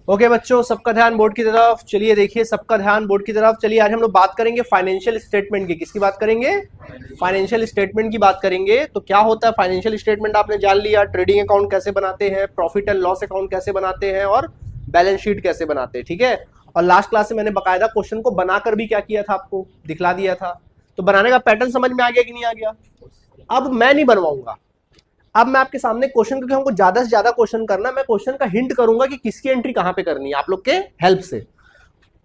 Okay बच्चों, सबका ध्यान बोर्ड की तरफ। चलिए देखिए, सबका ध्यान बोर्ड की तरफ। चलिए आज हम लोग बात करेंगे फाइनेंशियल स्टेटमेंट की। किसकी बात करेंगे? फाइनेंशियल स्टेटमेंट की बात करेंगे। तो क्या होता है फाइनेंशियल स्टेटमेंट, आपने जान लिया। ट्रेडिंग अकाउंट कैसे बनाते हैं, प्रॉफिट एंड लॉस अकाउंट कैसे बनाते हैं, और बैलेंस शीट कैसे बनाते हैं। ठीक है। और लास्ट क्लास में मैंने बकायदा क्वेश्चन को बनाकर भी क्या किया था, आपको दिखला दिया था। तो बनाने का पैटर्न समझ में आ गया कि नहीं आ गया? अब मैं नहीं बनवाऊंगा। अब मैं आपके सामने क्वेश्चन, क्योंकि हमको ज्यादा से ज्यादा क्वेश्चन करना, मैं क्वेश्चन का हिंट करूंगा कि किसकी एंट्री कहां पे करनी है आप लोग के हेल्प से।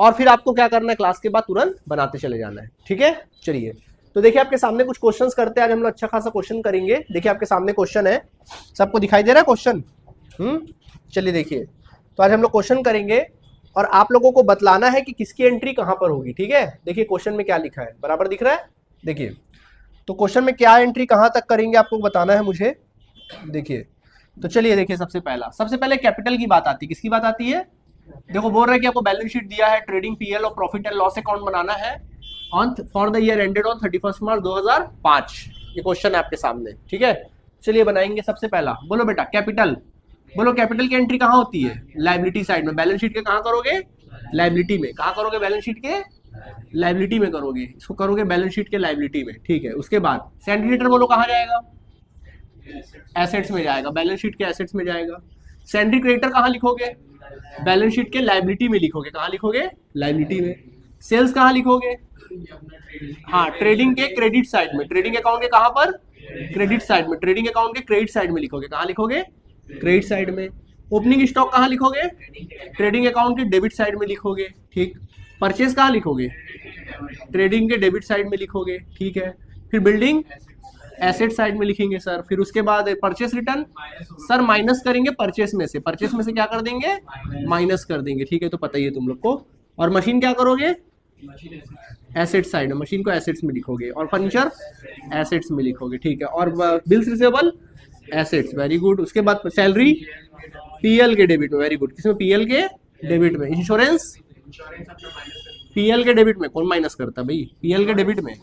और फिर आपको क्या करना है, क्लास के बाद तुरंत बनाते चले जाना है। ठीक है। चलिए, तो देखिए आपके सामने कुछ क्वेश्चंस करते हैं। आज हम लोग अच्छा खासा क्वेश्चन करेंगे। देखिए आपके सामने क्वेश्चन है, सबको दिखाई दे रहा है क्वेश्चन? चलिए देखिए, तो आज हम लोग क्वेश्चन करेंगे और आप लोगों को बतलाना है कि किसकी एंट्री कहां पर होगी। ठीक है। देखिए क्वेश्चन में क्या लिखा है, बराबर दिख रहा है? देखिए, तो क्वेश्चन में क्या एंट्री कहां तक करेंगे आपको बताना है मुझे। देखिए, तो चलिए देखिए, सबसे पहले कैपिटल की बात आती है। किसकी बात आती है? देखो बोल रहे हैं कि आपको बैलेंस शीट दिया है, ट्रेडिंग पीएल और प्रॉफिट एंड लॉस अकाउंट बनाना है on for the year ended on 31 मार्च 2005। ये क्वेश्चन है आपके सामने। ठीक है। चलिए बनाएंगे। सबसे पहला बोलो बेटा कैपिटल। बोलो कैपिटल की एंट्री कहां होती है? लाइबिलिटी साइड में। बैलेंस शीट के कहां करोगे? लाइबिलिटी में। कहां करोगे? बैलेंस शीट के लाइबिलिटी में करोगे। इसको करोगे बैलेंस शीट के लाइबिलिटी में। ठीक है। उसके बाद सेंटीमीटर बोलो कहां जाएगा? एसेट्स में जाएगा। बैलेंस शीट के एसेट्स में जाएगा। सैंड्री क्रेडिटर कहां लिखोगे? बैलेंस शीट के लाइबिलिटी में लिखोगे। कहां लिखोगे? लाइबिलिटी में। सेल्स कहां लिखोगे? हाँ, ट्रेडिंग के क्रेडिट साइड में। ट्रेडिंग अकाउंट के कहां पर? क्रेडिट साइड में। ट्रेडिंग अकाउंट के क्रेडिट साइड में लिखोगे। कहां लिखोगे? क्रेडिट साइड में। ओपनिंग स्टॉक कहां लिखोगे? ट्रेडिंग अकाउंट के डेबिट साइड में लिखोगे। ठीक। परचेज कहां लिखोगे? ट्रेडिंग के डेबिट साइड में लिखोगे। ठीक है। फिर बिल्डिंग एसेट साइड में लिखेंगे सर। फिर उसके बाद परचेस रिटर्न सर माइनस करेंगे परचेस में से। परचेस में से क्या कर देंगे? माइनस कर देंगे। ठीक है, तो पता ही है तुम लोग को। और मशीन क्या करोगे? एसेट साइड में। मशीन को एसेट्स में लिखोगे। और फर्नीचर एसेट्स में लिखोगे। ठीक है। और bills receivable assets. Very good. उसके बाद सैलरी पीएल के डेबिट में। Very good. किसमें? पीएल के डेबिट में। इंश्योरेंस पीएल के डेबिट में। कौन माइनस करता भाई? पीएल के डेबिट में।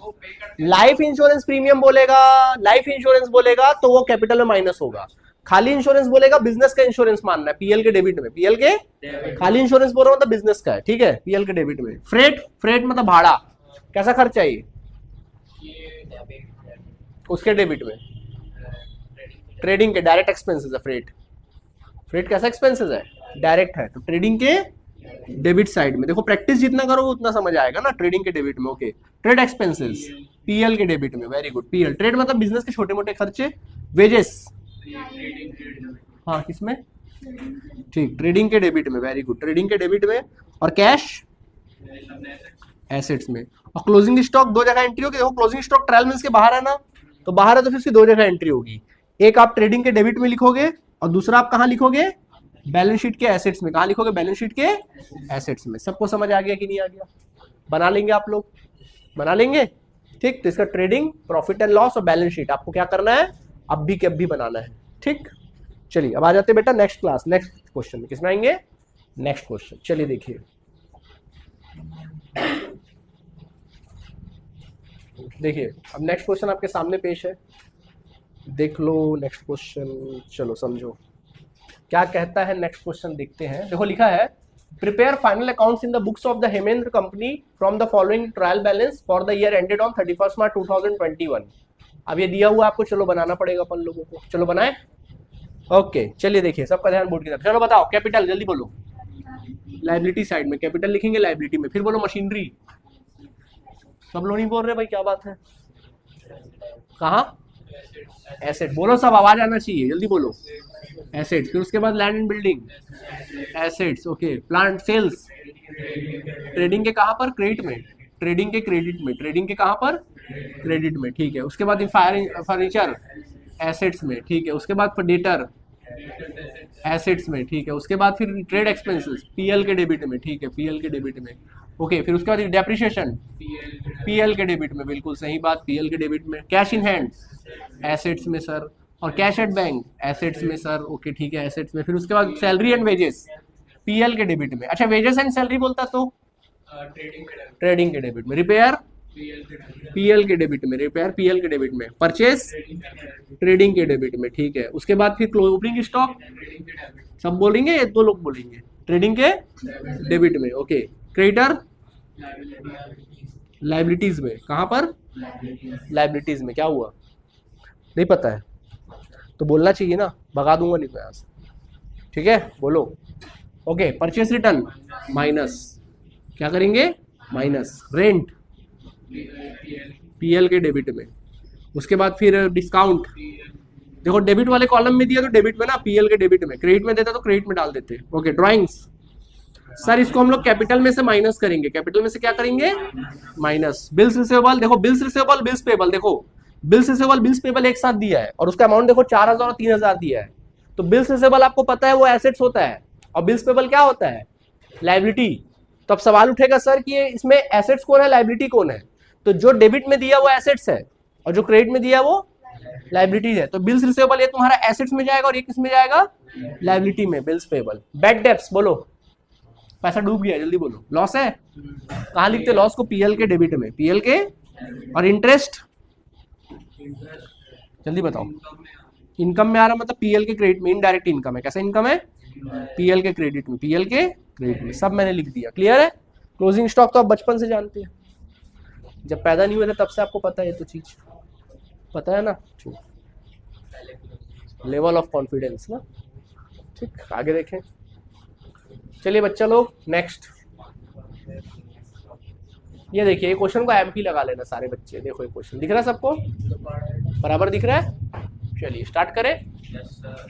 लाइफ इंश्योरेंस प्रीमियम बोलेगा, लाइफ इंश्योरेंस बोलेगा तो वो कैपिटल में माइनस होगा। खाली इंश्योरेंस बोलेगा, बिजनेस का इंश्योरेंस मानना है पीएल के डेबिट में। पीएल के खाली इंश्योरेंस बोल रहा हूं मतलब बिजनेस का है। ठीक है। पीएल के डेबिट में। फ्रेट, फ्रेट मतलब भाड़ा। कैसा खर्चा है? उसके डेबिट में। ट्रेडिंग के डायरेक्ट एक्सपेंसेस है फ्रेट। फ्रेट कैसा एक्सपेंसेस है? डायरेक्ट है। तो ट्रेडिंग के डेबिट साइड में। देखो प्रैक्टिस जितना करोगे उतना समझ आएगा ना। ट्रेडिंग के डेबिट में। ओके। ट्रेड एक्सपेंसेस पीएल के डेबिट में। Very good. पीएल ट्रेड मतलब बिजनेस के छोटे मोटे खर्चे। वेजेस हाँ किसमें? ठीक, ट्रेडिंग के डेबिट में। Very good. ट्रेडिंग के डेबिट में। और कैश एसेट्स में। और क्लोजिंग स्टॉक दो जगह एंट्री होगी। देखो क्लोजिंग स्टॉक ट्रायल मींस के बाहर है ना, तो बाहर है तो फिर उसकी दो जगह एंट्री होगी। एक आप ट्रेडिंग के डेबिट में लिखोगे और दूसरा आप कहां लिखोगे? बैलेंस शीट के एसेट्स में। कहां लिखोगे? बैलेंस शीट के एसेट्स में। सबको समझ आ गया कि नहीं आ गया? बना लेंगे आप लोग? बना लेंगे। ठीक। तो इसका ट्रेडिंग, प्रॉफिट एंड लॉस और बैलेंस शीट आपको क्या करना है? अब भी के अब भी बनाना है। ठीक। चलिए अब आ जाते बेटा नेक्स्ट क्लास, नेक्स्ट क्वेश्चन में। किसमें आएंगे? Next question. चलिए देखिए, देखिए अब नेक्स्ट क्वेश्चन आपके सामने पेश है। देख लो नेक्स्ट क्वेश्चन। चलो समझो क्या कहता है नेक्स्ट क्वेश्चन। देखते हैं। देखो लिखा है, prepare final accounts in the books of the Hemendra company from the following trial balance for the year ended on 31 मार्च 2021। अब ये दिया हुआ आपको, चलो बनाना पड़ेगा अपन लोगों को। चलो बनाए। ओके। चलिए देखिए, सबका ध्यान बोर्ड की तरफ। चलो बताओ कैपिटल, जल्दी बोलो। लाइबिलिटी साइड में कैपिटल लिखेंगे, लाइबिलिटी में। फिर बोलो मशीनरी। सब लोग नहीं बोल रहे भाई, क्या बात है? कहाँ? एसेट बोलो, सब आवाज आना चाहिए, जल्दी बोलो। एसेट्स। फिर उसके बाद land and building assets. Okay. Plant cells trading के कहां पर? क्रेडिट में। ट्रेडिंग के क्रेडिट में। ट्रेडिंग के कहां पर? क्रेडिट में। ठीक है। उसके बाद फर्नीचर एसेट्स में। ठीक है। उसके बाद डेटर एसेट्स में। ठीक है। उसके बाद फिर ट्रेड एक्सपेंसेस पीएल के डेबिट में। ठीक है। पीएल के डेबिट में। ओके। फिर उसके बाद डेप्रिसिएशन पीएल के डेबिट में। बिल्कुल सही बात, पीएल के डेबिट में। कैश इन हैंड एसेट्स में सर। और कैश एट बैंक एसेट्स में सर। ओके ठीक है, एसेट्स में। फिर उसके बाद सैलरी एंड वेजेस पीएल के डेबिट में। अच्छा, वेजेस एंड सैलरी बोलता तो ट्रेडिंग के डेबिट में। रिपेयर पीएल के डेबिट में। रिपेयर पीएल के डेबिट में। परचेस ट्रेडिंग के डेबिट में। ठीक है। उसके बाद फिर ओपनिंग स्टॉक सब बोलेंगे, दो लोग बोलेंगे। ट्रेडिंग के डेबिट में, ओके। क्रेडिटर लाइबिलिटीज में, कहां पर? लाइबिलिटीज में। क्या हुआ? नहीं पता है तो बोलना चाहिए ना, भगा दूंगा नहीं तो यहाँ से, ठीक है? बोलो। ओके, परचेस रिटर्न माइनस, क्या करेंगे? माइनस रेंट पीएल के डेबिट में। उसके बाद फिर डिस्काउंट, देखो डेबिट वाले कॉलम में दिया तो डेबिट में ना, पीएल के डेबिट में। क्रेडिट में देता तो क्रेडिट में डाल देते। ओके, ड्राइंग्स सर इसको हम लोग कैपिटल में से माइनस करेंगे। कैपिटल में से क्या करेंगे? माइनस। बिल्स रिसीवेबल, देखो बिल्स रिसीवेबल बिल्स पेबल, देखो बिल्स रिसीवेबल बिल्स पेबल एक साथ दिया है और उसका अमाउंट देखो 4000 और 3000 दिया है। तो बिल्स रिसीवेबल आपको पता है वो एसेट्स होता है और बिल्स पेबल क्या होता है? लायबिलिटी। तो अब सवाल उठेगा सर कि इसमें एसेट्स कौन है, लायबिलिटी कौन है? तो जो डेबिट में दिया वो एसेट्स है और जो क्रेडिट में दिया वो लायबिलिटीज है। तो बिल्स रिसीवेबल ये तुम्हारा एसेट्स में जाएगा और ये किस में जाएगा? लायबिलिटी में, बिल्स पेबल। बैड डेब्ट्स, बोलो पैसा डूब गया, जल्दी बोलो। लॉस है, कहां लिखते लॉस को? पीएल के डेबिट में, पीएल के। और इंटरेस्ट जल्दी बताओ। इनकम में आ रहा मतलब पीएल के क्रेडिट में, इनडायरेक्ट इनकम है। कैसा इनकम है? पीएल के क्रेडिट में, पीएल के क्रेडिट में। सब मैंने लिख दिया, क्लियर है? क्लोजिंग स्टॉक तो आप बचपन से जानते हैं, जब पैदा नहीं हुए थे तब से आपको पता है, ये तो चीज पता है ना। लेवल ऑफ कॉन्फिडेंस ना, ठीक। आगे देखें, चलिए बच्चा लोग नेक्स्ट। ये देखिए, क्वेश्चन को एमपी लगा लेना सारे बच्चे। देखो ये क्वेश्चन दिख रहा है सबको, बराबर दिख रहा है? चलिए स्टार्ट करें।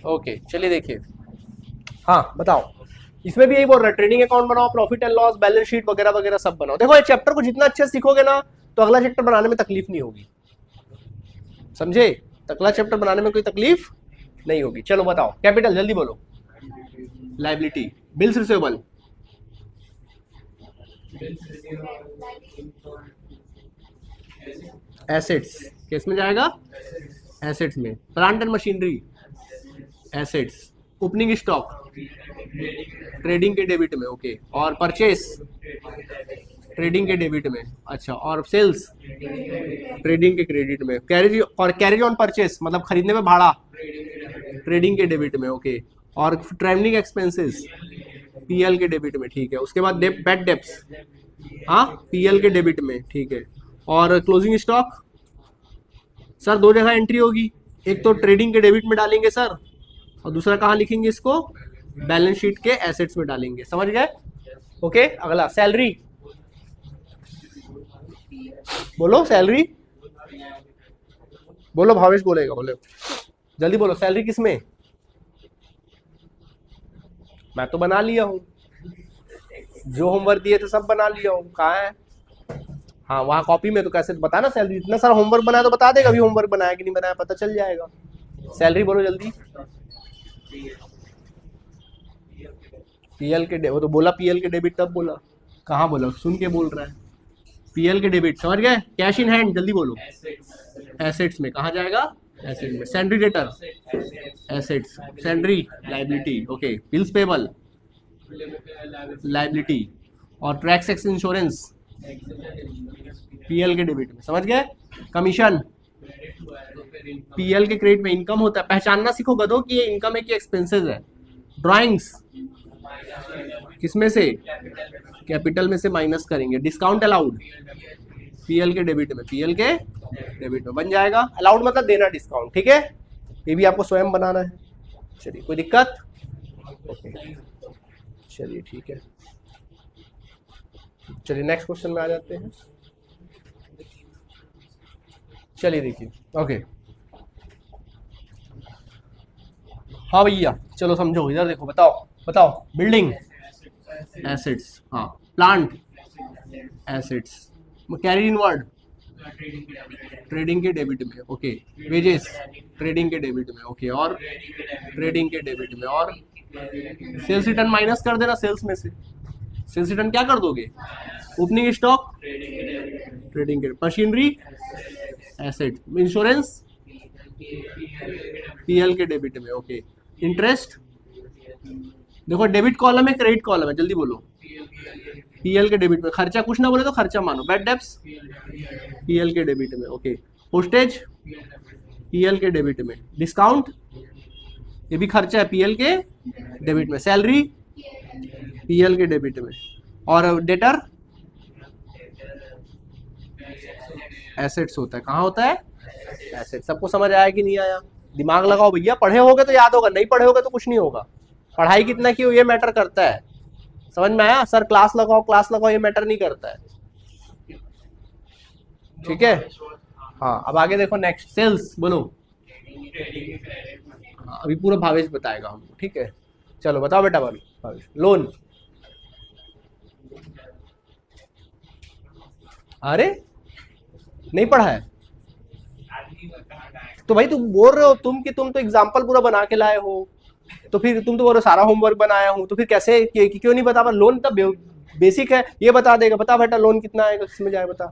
ओके चलिए देखिए, हाँ बताओ। इसमें भी यही बोल रहा है, ट्रेडिंग अकाउंट बनाओ, profit and loss, balance sheet वगैरह वगैरह सब बनाओ। देखो ये चैप्टर को जितना अच्छे से सीखोगे ना तो अगला चैप्टर बनाने में तकलीफ नहीं होगी, समझे? अगला चैप्टर बनाने में कोई तकलीफ नहीं होगी। चलो बताओ, कैपिटल जल्दी बोलो। लायबिलिटी। बिल्स रिसीवेबल, एसेट्स, किस में जाएगा? एसेट्स में। Plant and machinery, assets. Opening stock trading के डेबिट में, ओके। और परचेस ट्रेडिंग के डेबिट में, अच्छा। और सेल्स ट्रेडिंग के क्रेडिट में। कैरेज और कैरेज ऑन परचेस मतलब खरीदने में भाड़ा, ट्रेडिंग के डेबिट में, ओके। और ट्रैवलिंग एक्सपेंसेस पीएल के डेबिट में, ठीक है। उसके बाद बैड डेब्ट्स, हाँ पीएल के डेबिट में, ठीक है। और क्लोजिंग स्टॉक सर दो जगह एंट्री होगी, एक तो ट्रेडिंग के डेबिट में डालेंगे सर और दूसरा कहाँ लिखेंगे इसको? बैलेंस शीट के एसेट्स में डालेंगे, समझ गए? ओके। अगला सैलरी, बोलो सैलरी, बोलो भावेश बोलेगा, बोलो जल्दी बोलो। सैलरी किसमें? मैं तो बना लिया हूँ, जो होमवर्क दिए थे सब बना लिया हूँ। कहाँ है? हाँ वहाँ कॉपी में। तो कैसे बता ना सैलरी, इतना सारा होमवर्क बनाया तो बता देगा अभी होमवर्क बनाया कि नहीं बनाया, पता चल जाएगा। सैलरी बोलो जल्दी। पीएल के वो तो बोला पीएल के डेबिट, तब बोला। कहाँ बोला? सुन के बोल रहा है। पीएल के डेबिट, समझ गए? कैश इन हैंड जल्दी बोलो। एसेट्स में, कहाँ जाएगा? एसेट में। Sundry debtor, assets. Sundry liability, okay. Bills payable liability. और टैक्स एक्स इंश्योरेंस पीएल के डेबिट में, समझ गए? कमीशन पीएल के क्रेडिट में। इनकम होता है, पहचानना सीखो गधो कि ये इनकम है कि एक्सपेंसेस है। ड्राइंग्स किसमें से? कैपिटल में से माइनस करेंगे। डिस्काउंट अलाउड पीएल के डेबिट में, पीएल के डेबिट में बन जाएगा। अलाउड मतलब देना डिस्काउंट, ठीक है? ये भी आपको स्वयं बनाना है। चलिए कोई दिक्कत? ओके चलिए ठीक है। चलिए नेक्स्ट क्वेश्चन में आ जाते हैं। चलिए देखिए, ओके हाँ भैया चलो समझो, इधर देखो, बताओ बताओ। बिल्डिंग एसेट्स, हाँ। Plant assets. Carry inward trading के डेबिट में, ओके। वेजेस ट्रेडिंग के डेबिट में, ओके। और ट्रेडिंग के डेबिट में। और सेल्स रिटर्न माइनस कर देना सेल्स में से। सेल्स रिटर्न क्या कर दोगे? ओपनिंग स्टॉक ट्रेडिंग के। Machinery asset. इंश्योरेंस पीएल के डेबिट में, ओके। इंटरेस्ट देखो डेबिट कॉलम है क्रेडिट कॉलम है, जल्दी बोलो। पीएल के डेबिट में। खर्चा कुछ ना बोले तो खर्चा मानो। बैड डेब्ट्स पीएल के डेबिट में, ओके। पोस्टेज पीएल के डेबिट में। डिस्काउंट ये भी खर्चा है, पीएल के डेबिट में। सैलरी पीएल के डेबिट में, और डेटर एसेट्स होता है। कहाँ होता है? एसेट। सबको समझ आया कि नहीं आया? दिमाग लगाओ भैया, पढ़े होगे तो याद होगा, नहीं पढ़े होगे तो कुछ नहीं होगा। पढ़ाई कितना की हो ये मैटर करता है। समझ में आया? सर क्लास लगाओ ये मैटर नहीं करता है। ठीक है, हाँ। अब आगे देखो, नेक्स्ट सेल्स बोलो। हाँ, अभी पूरा भावेश बताएगा हमको। ठीक है, चलो बताओ बेटा भावेश। लोन, अरे नहीं पढ़ा है तो भाई तुम बोल रहे हो तुम तो एग्जाम्पल पूरा बना के लाए हो, तो फिर तुम तो बोल रहे सारा होमवर्क बनाया हूं, तो फिर कैसे क्यों नहीं बता? लोन तब बेसिक है, ये बता देगा। बता बेटा लोन कितना आएगा, किस में जाएगा? बता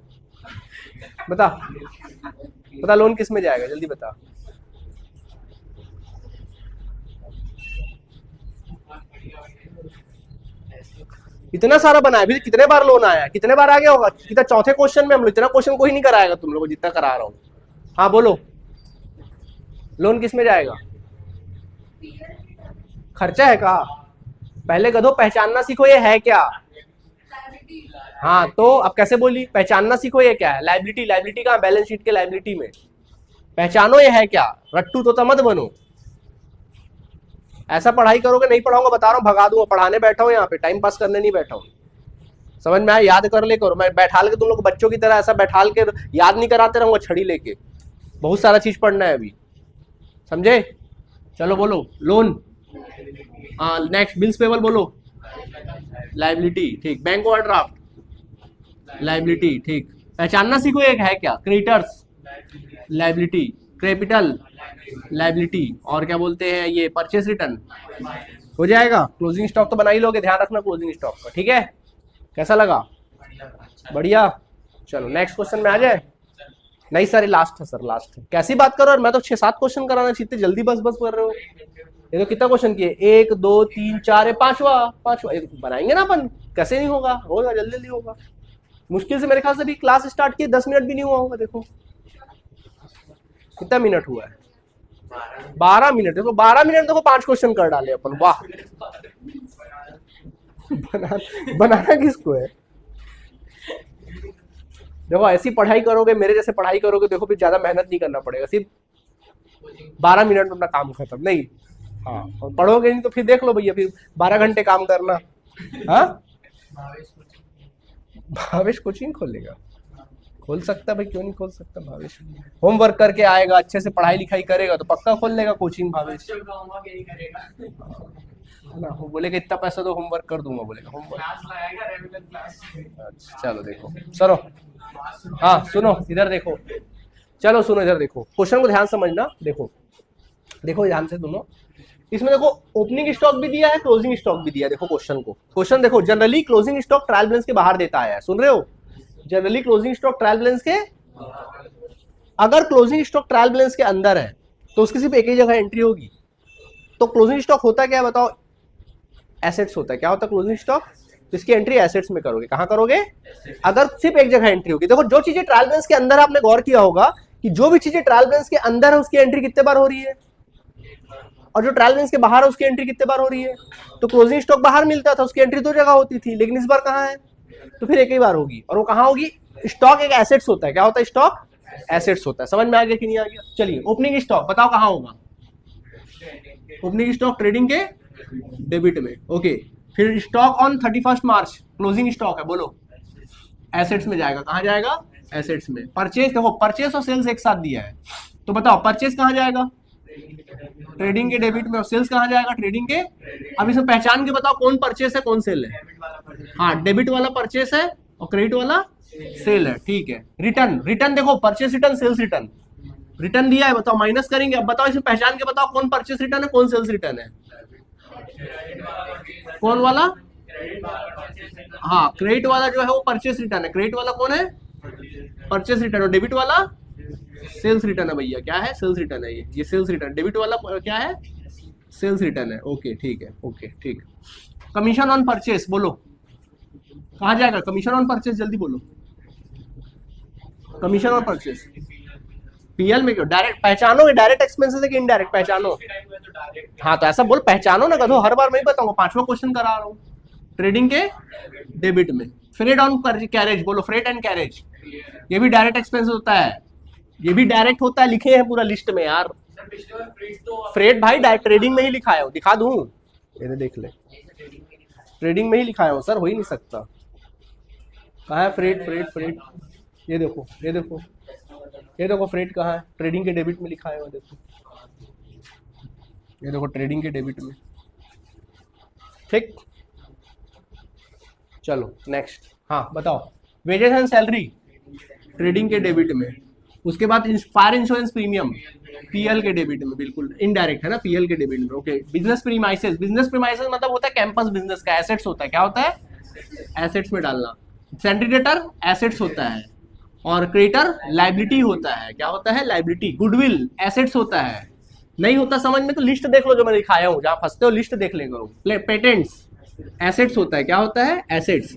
बता बता, लोन किस में जाएगा, जल्दी बता। इतना सारा बनाया, भी कितने बार लोन आया, कितने बार आ गया होगा? कितना चौथे क्वेश्चन में हम लोग, इतना क्वेश्चन कोई नहीं कराएगा तुम लोग जितना करा रहा हूं। हाँ बोलो, लोन किस में जाएगा? खर्चा है का? पहले गधो पहचानना सीखो ये है क्या। हाँ तो अब कैसे बोली? पहचानना सीखो ये क्या है। लायबिलिटी, लायबिलिटी कहाँ? बैलेंस शीट के लायबिलिटी में। पहचानो ये है क्या, रट्टू तो मत बनो। ऐसा पढ़ाई करोगे, नहीं पढ़ाऊंगा बता रहा हूँ, भगा दूंगा। पढ़ाने बैठा हूँ यहाँ पे, टाइम पास करने नहीं बैठा हूँ। समझ में आया? याद कर ले करो। मैं बैठाल के तुम लोग बच्चों की तरह ऐसा बैठाल के याद नहीं कराते रहूंगा छड़ी लेके। बहुत सारा चीज पढ़ना है अभी, समझे? चलो बोलो लोन। हाँ नेक्स्ट, बिल्स पेबल बोलो। लायबिलिटी, ठीक। बैंक ओवरड्राफ्ट, लायबिलिटी, ठीक। पहचानना सीखो एक है क्या? Creditors, liability. Capital, liability. और क्या बोलते हैं ये? परचेस रिटर्न हो जाएगा। क्लोजिंग स्टॉक तो बना ही लोगे, ध्यान रखना क्लोजिंग स्टॉक का। ठीक है, कैसा लगा? बढ़िया। चलो नेक्स्ट क्वेश्चन में आ जाए। नहीं सर ये लास्ट है, सर लास्ट है। कैसी बात करो, और मैं तो 6-7 क्वेश्चन कराना चाहिए, जल्दी बस कर रहे हो। ये तो कितना क्वेश्चन किए? 1 2 3 4, पांचवा बनाएंगे ना अपन। कैसे नहीं होगा? होगा, जल्दी जल्दी होगा। मुश्किल से मेरे ख्याल से भी क्लास स्टार्ट किए 10 मिनट भी नहीं हुआ होगा। देखो कितना मिनट हुआ है, 12 मिनट। देखो 12 मिनट, देखो 5 क्वेश्चन कर डाले अपन। वाह बनाना किसको है? देखो ऐसी पढ़ाई करोगे, मेरे जैसे पढ़ाई करोगे, देखो फिर ज्यादा मेहनत नहीं करना पड़ेगा, सिर्फ 12 मिनट में अपना काम खत्म। नहीं हाँ, और पढ़ोगे नहीं तो फिर देख लो भैया, फिर 12 घंटे काम करना। हाँ भावेश कोचिंग खोलेगा, खोल सकता भाई, क्यों नहीं खोल सकता भावेश। होमवर्क करके आएगा, अच्छे से पढ़ाई लिखाई करेगा तो पक्का खोल लेगा कोचिंग भावेश। ना वो बोलेगा इतना पैसा तो होमवर्क कर दूंगा, बोलेगा होमवर्क। अच्छा चलो देखो, चलो हाँ सुनो इधर देखो, चलो सुनो इधर देखो, क्वेश्चन को ध्यान समझना। देखो देखो ध्यान से सुनो, इसमें देखो ओपनिंग स्टॉक भी दिया है, क्लोजिंग स्टॉक भी दिया है। देखो क्वेश्चन को, क्वेश्चन देखो, generally closing stock trial balance के बाहर देता है। सुन रहे हो? Generally closing stock trial balance के, अगर क्लोजिंग स्टॉक ट्रायल बैलेंस के अंदर है तो उसकी सिर्फ एक ही जगह एंट्री होगी। तो क्लोजिंग स्टॉक होता क्या है बताओ? एसेट्स होता है। क्या होता है क्लोजिंग स्टॉक? इसकी एंट्री एसेट्स में करोगे। कहां करोगे? अगर सिर्फ एक जगह एंट्री होगी। देखो जो चीजें ट्रायल बैलेंस के अंदर, आपने गौर किया होगा कि जो भी चीजें ट्रायल बैलेंस के अंदर है उसकी एंट्री कितने बार हो रही है, और जो ट्रायल बैलेंस के बाहर है उसकी एंट्री कितने बार हो रही है। तो क्लोजिंग स्टॉक बाहर मिलता था, उसकी एंट्री 2 जगह होती थी, लेकिन इस बार कहां है? तो फिर एक ही बार होगी। और वो कहां होगी? स्टॉक एक एसेट्स होता है। क्या होता है? स्टॉक एसेट्स होता है। समझ में आ गया कि नहीं आ गया? चलिए ओपनिंग स्टॉक बताओ कहां होगा? ओपनिंग स्टॉक ट्रेडिंग के डेबिट में। ओके, फिर stock on 31 March closing stock है, बोलो एसेट्स में जाएगा। कहां जाएगा? एसेट्स में। परचेज, देखो परचेज और सेल्स एक साथ दिया है, तो बताओ परचेज कहां जाएगा? ट्रेडिंग के डेबिट में। और सेल्स कहां जाएगा? ट्रेडिंग के। अब इसमें पहचान के बताओ कौन परचेस है कौन सेल है। हाँ, डेबिट वाला परचेस है और क्रेडिट वाला सेल है। ठीक है, रिटर्न, रिटर्न देखो purchase return, sales return. Return दिया है, बताओ माइनस करेंगे। अब बताओ इसमें पहचान के बताओ कौन परचेस रिटर्न है कौन सेल्स रिटर्न है। कौन वाला? हाँ, क्रेडिट वाला जो है वो परचेस रिटर्न है। क्रेडिट वाला कौन है? Purchase return. और डेबिट वाला सेल्स रिटर्न है भैया। क्या है? सेल्स रिटर्न है ये सेल्स रिटर्न। डेबिट वाला क्या है? सेल्स रिटर्न है। ओके ठीक है, ओके ठीक। कमीशन ऑन परचेस बोलो कहां जाएगा? कमीशन ऑन परचेस, जल्दी बोलो। कमीशन ऑन परचेस पीएल में क्यों? डायरेक्ट पहचानो, डायरेक्ट एक्सपेंसेस है कि इनडायरेक्ट? पहचानो। हाँ तो ऐसा बोल, पहचानो ना गधो, हर बार मैं ही बताऊंगा, 5वां क्वेश्चन करा रहा हूँ। ट्रेडिंग के डेबिट में। फ्रेट ऑन कैरेज, बोलो फ्रेट एंड कैरेज, ये भी डायरेक्ट एक्सपेंस होता है, ये भी डायरेक्ट होता है, लिखे हैं पूरा लिस्ट में यार। फ्रेट भाई डायरेक्ट ट्रेडिंग में ही लिखा है, दिखा दूं, ये देख ले, ट्रेडिंग में ही लिखा है सर, हो ही नहीं सकता। कहाँ है फ्रेट, फ्रेट फ्रेट, ये देखो ये देखो ये देखो फ्रेट कहाँ है, ट्रेडिंग के डेबिट में लिखा है, वो देखो, ये देखो ट्रेडिंग के डेबिट में। ठीक, चलो नेक्स्ट, हाँ बताओ, वेजेस एंड सैलरी ट्रेडिंग के डेबिट में। उसके बाद फायर इंश्योरेंस प्रीमियम पीएल के डेबिट में, बिल्कुल इनडायरेक्ट है ना, पीएल के डेबिट में। Okay, business premises, business premises मतलब होता है कैंपस बिजनेस का, एसेट्स होता है, क्या होता है, एसेट्स में डालना। सेंट्रीडेटर एसेट्स होता है, और क्रेडिटर लाइबिलिटी होता है, क्या होता है, लाइबिलिटी। गुडविल एसेट्स होता है, नहीं होता समझ में तो लिस्ट देख लो जो मैं दिखाया हूँ, जहाँ फंसते हो लिस्ट देख लेंगे। पेटेंट्स एसेट्स होता है, क्या होता है, assets.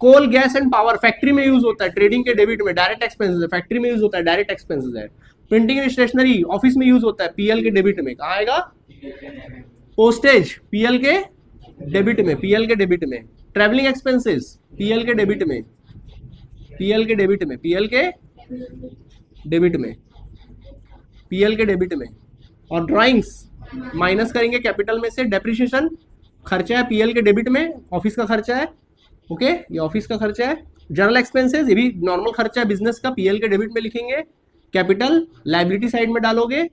Coal gas and power factory में यूज होता है, ट्रेडिंग के डेबिट में डायरेक्ट एक्सपेंसेस है, फैक्ट्री में यूज होता है, डायरेक्ट एक्सपेंसेस है। प्रिंटिंग एंड स्टेशनरी ऑफिस में यूज होता है, पीएल के डेबिट में, कहाँ आएगा, पोस्टेज पीएल के डेबिट में, पीएल के डेबिट में। ट्रैवलिंग एक्सपेंसेस पीएल के डेबिट में, पीएल के डेबिट में, पीएल के डेबिट में, पीएल के डेबिट में। और ड्राइंग्स माइनस करेंगे कैपिटल में से, डेप्रिसिएशन खर्चा है पीएल के डेबिट में, ऑफिस का खर्चा है, ओके ये ऑफिस का खर्चा है। जनरल एक्सपेंसेस ये भी नॉर्मल खर्चा है बिजनेस का, पीएल के डेबिट में लिखेंगे। कैपिटल लायबिलिटी साइड में डालोगे,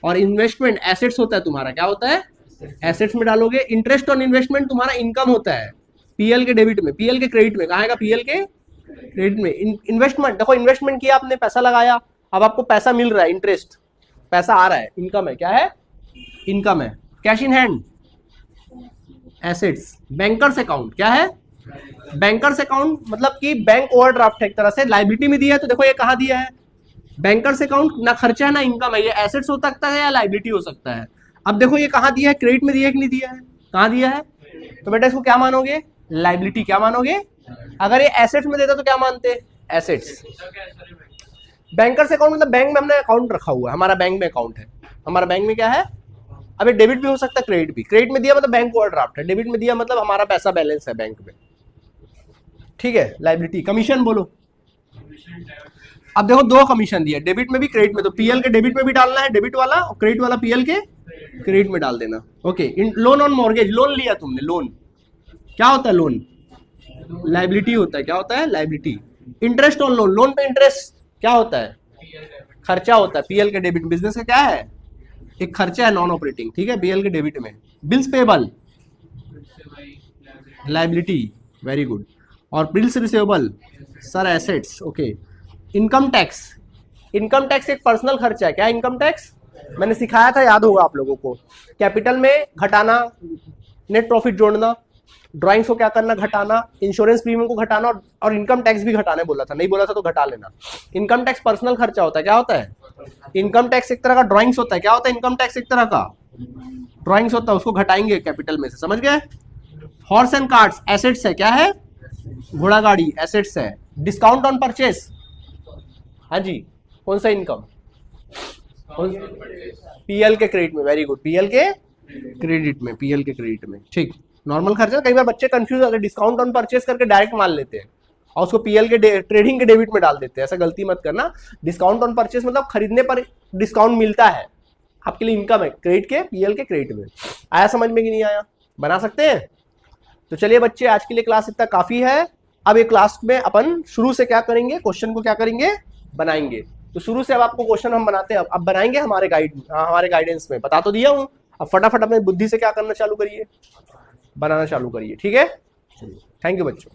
और इन्वेस्टमेंट एसेट्स होता है तुम्हारा, क्या होता है, एसेट्स में डालोगे। इंटरेस्ट ऑन इन्वेस्टमेंट तुम्हारा इनकम होता है पीएल के डेबिट में, पीएल के क्रेडिट में, कहाँ आएगा, पीएल के क्रेडिट में। इन्वेस्टमेंट देखो, इन्वेस्टमेंट किया आपने, पैसा लगाया, अब आपको पैसा मिल रहा है, इंटरेस्ट पैसा आ रहा है, इनकम है, क्या है, इनकम है। Cash in hand assets. Bankers account क्या है, बैंकर्स अकाउंट मतलब कि बैंक ओवरड्राफ्ट है एक तरह से, लाइबिलिटी में दिया है, तो देखो ये कहाँ दिया है, बैंकर्स अकाउंट, ना खर्चा है ना इनकम है, ये एसेट्स हो सकता है या लाइबिलिटी हो सकता है। अब देखो ये कहाँ दिया है, क्रेडिट में दिया है कि नहीं दिया है, कहाँ दिया है, तो बेटा इसको क्या मानोगे, लाइबिलिटी, क्या मानोगे। अगर ये एसेट्स में देता तो क्या मानते, एसेट्स। बैंकर्स अकाउंट मतलब बैंक में हमने अकाउंट रखा हुआ है, हमारा बैंक में अकाउंट है, हमारा बैंक में क्या है, अब ये डेबिट भी हो सकता है, क्रेडिट भी। क्रेडिट में दिया मतलब बैंक ओवरड्राफ्ट है, डेबिट में दिया मतलब हमारा पैसा बैलेंस है बैंक में, ठीक है। लाइबिलिटी। कमीशन बोलो, अब देखो दो कमीशन दिया, डेबिट में भी क्रेडिट में, तो पीएल के डेबिट में भी डालना है डेबिट वाला, और क्रेडिट वाला पीएल के क्रेडिट में डाल देना। Okay, loan on mortgage, loan लिया तुमने, लोन क्या होता है, लोन लाइबिलिटी होता है, क्या होता है, liability. Interest on loan, loan पे इंटरेस्ट क्या होता है, खर्चा होता है, पीएल के डेबिट। बिजनेस का क्या है, एक खर्चा है नॉन ऑपरेटिंग, ठीक है, पीएल के डेबिट में। Bills payable liability, very good. और bills receivable sir assets, okay. Income tax, income tax एक पर्सनल खर्चा है, क्या इनकम टैक्स, मैंने सिखाया था, याद होगा आप लोगों को। कैपिटल में घटाना, नेट प्रॉफिट जोड़ना, ड्राइंग्स को क्या करना, घटाना, इंश्योरेंस प्रीमियम को घटाना, और इनकम टैक्स भी घटाने बोला था, नहीं बोला था तो घटा लेना। इनकम टैक्स पर्सनल खर्चा होता है, क्या होता है, इनकम टैक्स एक तरह का ड्राइंग्स होता है, क्या होता है, इनकम टैक्स एक तरह का ड्राइंग्स होता है, उसको घटाएंगे कैपिटल में से, समझ गए। हॉर्स एंड कार्ट्स एसेट्स है, क्या है, घोड़ा गाड़ी एसेट्स है। डिस्काउंट ऑन परचेस, हाँ जी, कौन सा इनकम, पीएल के क्रेडिट में, वेरी गुड, पीएल के क्रेडिट में, पीएल के क्रेडिट में, ठीक। नॉर्मल खर्चा, कई बार बच्चे कंफ्यूज होते हैं, डिस्काउंट ऑन परचेस करके डायरेक्ट मान लेते हैं और उसको पीएल के ट्रेडिंग के डेबिट में डाल देते हैं, ऐसा गलती मत करना। डिस्काउंट ऑन परचेस मतलब खरीदने पर डिस्काउंट मिलता है, आपके लिए इनकम है, क्रेडिट के पीएल के क्रेडिट में। आया समझ में कि नहीं आया, बना सकते हैं। तो चलिए बच्चे, आज के लिए क्लास इतना काफी है। अब ये क्लास में अपन शुरू से क्या करेंगे, क्वेश्चन को क्या करेंगे, बनाएंगे। तो शुरू से अब आपको क्वेश्चन हम बनाते हैं, अब बनाएंगे हमारे गाइडेंस में, बता तो दिया हूं, अब फटाफट अपनी बुद्धि से क्या करना चालू करिए, बनाना चालू करिए, ठीक है। थैंक यू बच्चों।